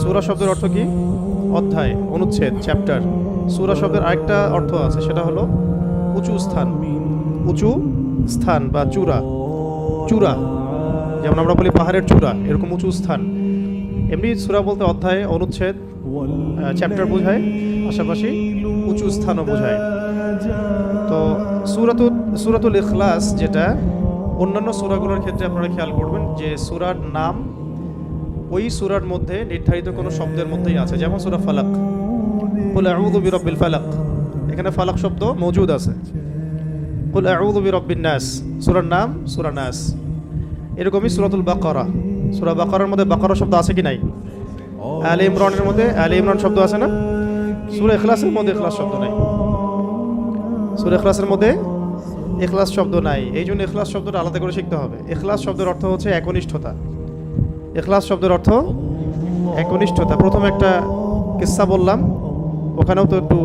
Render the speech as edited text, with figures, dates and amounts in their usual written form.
সূরা শব্দের অর্থ কি? অধ্যায়, অনুচ্ছেদ, চ্যাপ্টার। সূরা শব্দের আরেকটা অর্থ আছে, সেটা হলো উঁচু স্থান। উঁচু স্থান বা চূড়া। চূড়া, যেমন আমরা বলি পাহাড়ের চূড়া, এরকম উঁচু স্থান। এমনি সূরা বলতে অধ্যায়, অনুচ্ছেদ, চ্যাপ্টার বোঝায়, পাশাপাশি উঁচু স্থানও বোঝায়। তো সূরাতুল ইখলাস, যেটা অন্যান্য সূরাগুলোর ক্ষেত্রে আপনারা খেয়াল করবেন যে সূরার নাম ওই সূরার মধ্যে নির্ধারিত কোনো শব্দের মধ্যেই আছে। যেমন সূরা ফালাক, কুল আউযু বিরাব্বিল ফালাক, এখানে ফালাক শব্দ মওজুদ আছে। কুল আউযু বিরাব্বিন নাস, সূরার নাম সূরা নাস। এরকমই সূরাতুল বাকারা, সূরা বাকারার মধ্যে বাকারা শব্দ আছে কি নাই? আলে ইমরানের মধ্যে আলে ইমরান শব্দ আছে না? সূরা ইখলাসের মধ্যে ইখলাস শব্দ নাই। সূরা ইখলাসের মধ্যে ইখলাস শব্দ নাই। এই জন্য ইখলাস শব্দটা আলাদা করে শিখতে হবে। ইখলাস শব্দের অর্থ হচ্ছে একনিষ্ঠতা। ইখলাস শব্দের অর্থ একনিষ্ঠতা। প্রথম একটা কিস্সা বললাম, ওখানেও তো একটু